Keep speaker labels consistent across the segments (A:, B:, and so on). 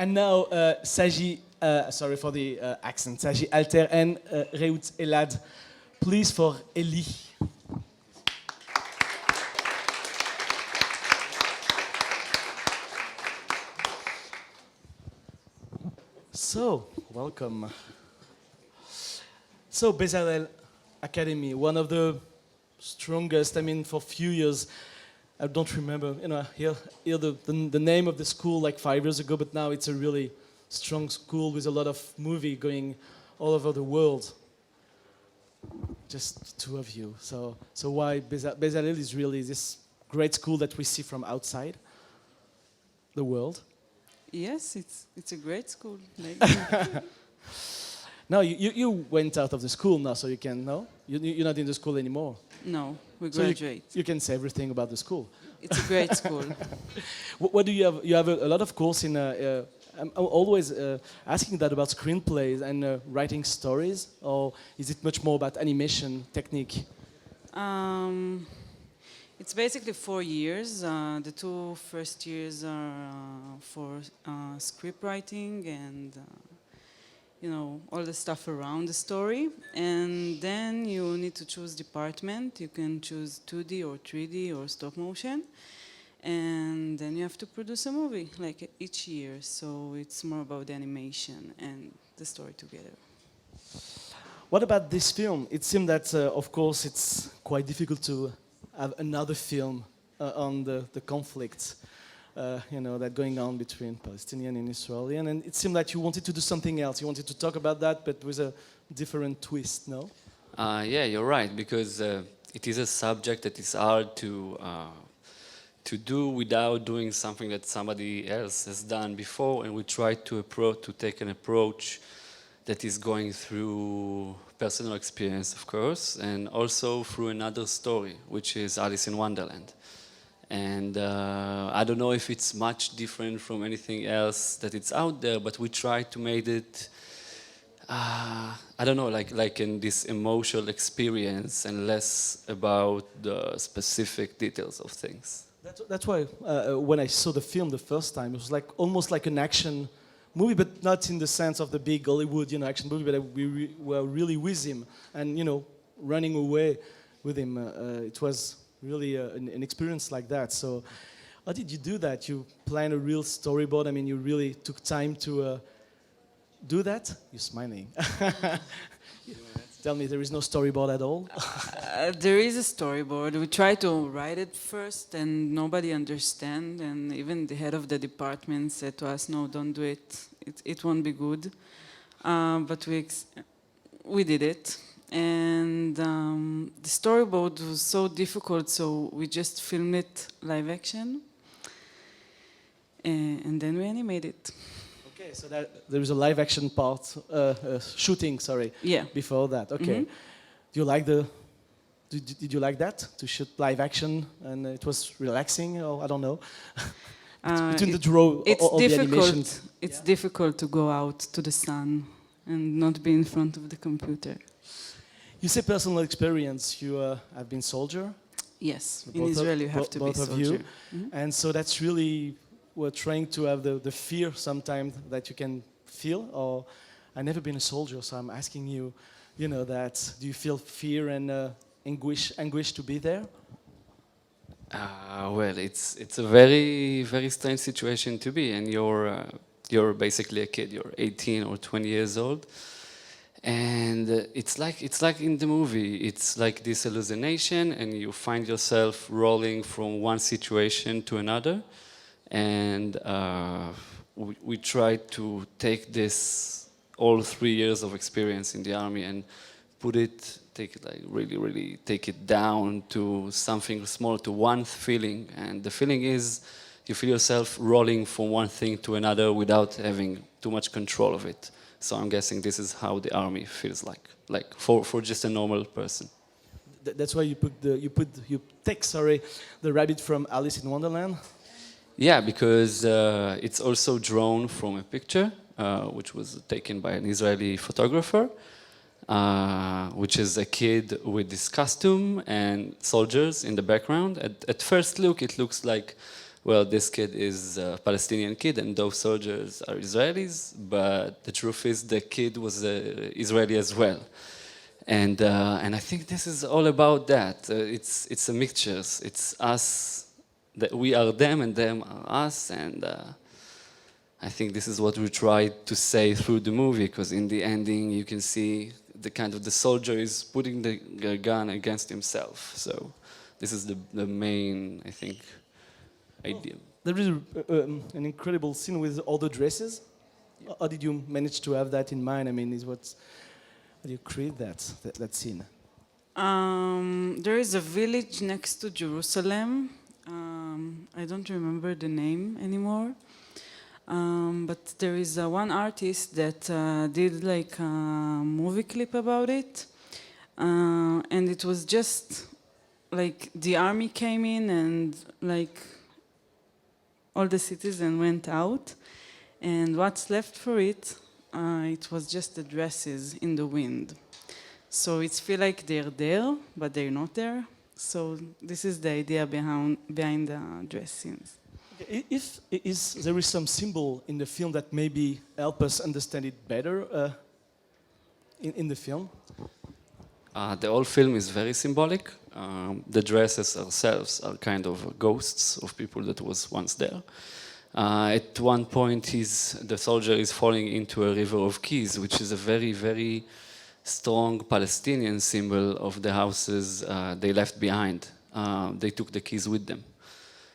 A: And now, Sagi, sorry for the accent, Sagi Alter and Reut ELAD, please for Eli. So, welcome. So, Bezalel Academy, one of the strongest, I mean, for a few years, I don't remember, hear the name of the school like 5 years ago, but now it's a really strong school with a lot of movie going all over the world. Just two of you. So why Bezalel is really this great school that we see from outside the world?
B: Yes, it's a great school.
A: Now you went out of the school now, so you can know you're not in the school anymore.
B: No, we
A: So
B: graduate.
A: you can say everything about the school.
B: It's a great school.
A: What do you have? You have a lot of course in. I'm always asking that about screenplays and writing stories, or is it much more about animation technique?
B: It's basically 4 years. The 2 first years are for script writing and all the stuff around the story. And then you need to choose department. You can choose 2D or 3D or stop motion. And then you have to produce a movie, like each year. So it's more about the animation and the story together.
A: What about this film? It seemed that, of course, it's quite difficult to have another film on the conflict, that going on between Palestinian and Israeli. And it seemed like you wanted to do something else. You wanted to talk about that, but with a different twist, no?
C: Yeah, you're right, because it is a subject that is hard to do without doing something that somebody else has done before, and we try to take an approach that is going through personal experience, of course, and also through another story, which is Alice in Wonderland. And I don't know if it's much different from anything else that it's out there, but we try to make it, I don't know, like in this emotional experience and less about the specific details of things.
A: That's why when I saw the film the first time, it was like almost like an action movie, but not in the sense of the big Hollywood, action movie. But we were really with him, and running away with him. It was really an experience like that. So, how did you do that? You planned a real storyboard. I mean, you really took time to do that. You're smiling. Tell me, there is no storyboard at all?
B: There is a storyboard. We try to write it first and nobody understand, and even the head of the department said to us, no, don't do it. It won't be good. But we did it. And the storyboard was so difficult, so we just filmed it live action. And then we animated it.
A: Okay, so there is a live action part, shooting, sorry,
B: yeah.
A: Before that. Okay. Do you like did you like that, to shoot live action, and it was relaxing, or I don't know? Between the draw, all the animations.
B: It's difficult to go out to the sun and not be in front of the computer.
A: You say personal experience. You have been soldier.
B: Yes, in Israel you have to be soldier.
A: Both of you, and so that's really. We're trying to have the fear sometimes that you can feel, or I've never been a soldier, so I'm asking you, that do you feel fear and anguish to be there?
C: Well, it's a very, very strange situation to be, and you're basically a kid. You're 18 or 20 years old, and it's like in the movie. It's like this hallucination, and you find yourself rolling from one situation to another. And we tried to take this all 3 years of experience in the army and really take it down to something small, to one feeling. And the feeling is you feel yourself rolling from one thing to another without having too much control of it. So I'm guessing this is how the army feels like for just a normal person.
A: That's why you take the rabbit from Alice in Wonderland.
C: Yeah, because it's also drawn from a picture which was taken by an Israeli photographer, which is a kid with this costume and soldiers in the background. At first look, it looks like well, this kid is a Palestinian kid and those soldiers are Israelis, but the truth is the kid was Israeli as well. And I think this is all about that. It's a mixture. It's us, that we are them and them are us, and I think this is what we try to say through the movie, because in the ending you can see the soldier is putting the gun against himself. So this is the main, I think, idea.
A: There is an incredible scene with all the dresses. How did you manage to have that in mind? I mean, how do you create that scene?
B: There is a village next to Jerusalem. I don't remember the name anymore. But there is one artist that did like a movie clip about it. And it was just like the army came in and like all the citizens went out. And what's left for it, it was just the dresses in the wind. So it's feel like they're there, but they're not there. So this is the idea behind the dress scenes.
A: If there is some symbol in the film that maybe help us understand it better in the film?
C: The whole film is very symbolic. The dresses ourselves are kind of ghosts of people that was once there. At one point, the soldier is falling into a river of keys, which is a very, very strong Palestinian symbol of the houses they left behind. They took the keys with them.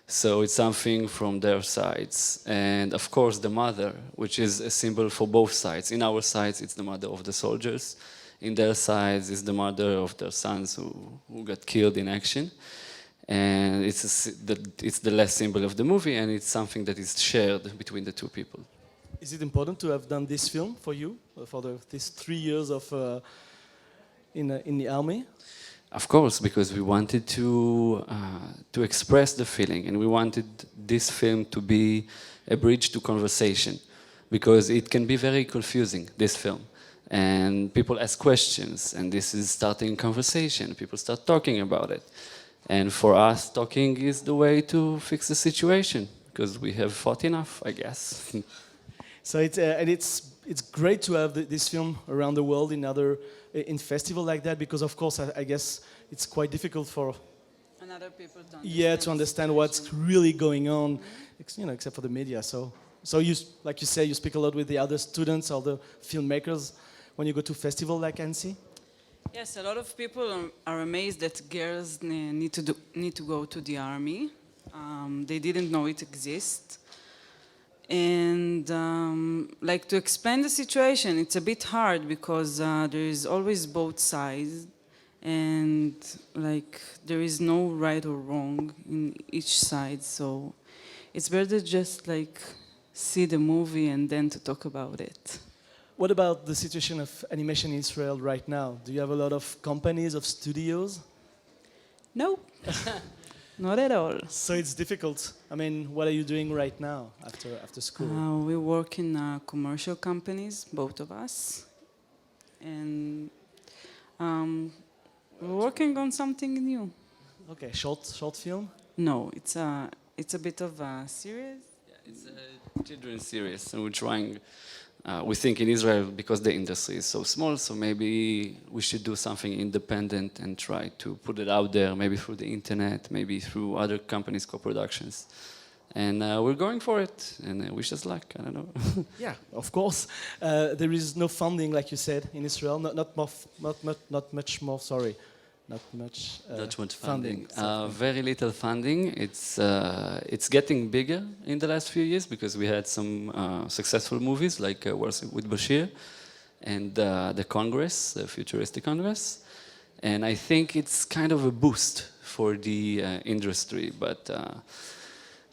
C: So it's something from their sides. And of course, the mother, which is a symbol for both sides. In our sides, it's the mother of the soldiers. In their sides, it's the mother of their sons who got killed in action. And it's the last symbol of the movie, and it's something that is shared between the two people.
A: Is it important to have done this film for you, for these 3 years of in the army?
C: Of course, because we wanted to express the feeling, and we wanted this film to be a bridge to conversation, because it can be very confusing, this film. And people ask questions, and this is starting conversation. People start talking about it. And for us, talking is the way to fix the situation, because we have fought enough, I guess.
A: So it's great to have this film around the world in festival like that, because of course I guess it's quite difficult for
B: Other people to
A: understand what's really going on, except for the media. So you, like you say, you speak a lot with the other students, all the filmmakers when you go to festival like Annecy.
B: Yes, a lot of people are amazed that girls need to go to the army. They didn't know it exists. And like to explain the situation, it's a bit hard because there is always both sides, and like there is no right or wrong in each side. So it's better just like see the movie and then to talk about it.
A: What about the situation of animation in Israel right now? Do you have a lot of companies, of studios?
B: No, not at all.
A: So it's difficult. I mean, what are you doing right now after school?
B: We work in commercial companies, both of us, and we're working on something new.
A: Okay, short film.
B: No, it's a bit of a series.
C: Yeah, it's a children's series, and we're trying. We think in Israel, because the industry is so small, so maybe we should do something independent and try to put it out there, maybe through the internet, maybe through other companies' co-productions. And we're going for it, and wish us luck, I don't know.
A: Yeah, of course. There is no funding, like you said, in Israel. Not much more. Sorry, not much.
C: Not much
A: funding.
C: funding. Very little funding. It's getting bigger in the last few years because we had some successful movies like with Bashir and the Congress, the Futuristic Congress. And I think it's kind of a boost for the industry. But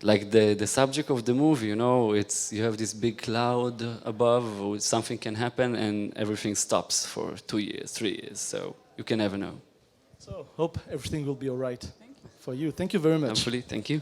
C: like the subject of the movie, you have this big cloud above, something can happen and everything stops for 2 years, 3 years. So you can never know.
A: So hope everything will be all right for you. Thank you very much.
C: Hopefully, thank you.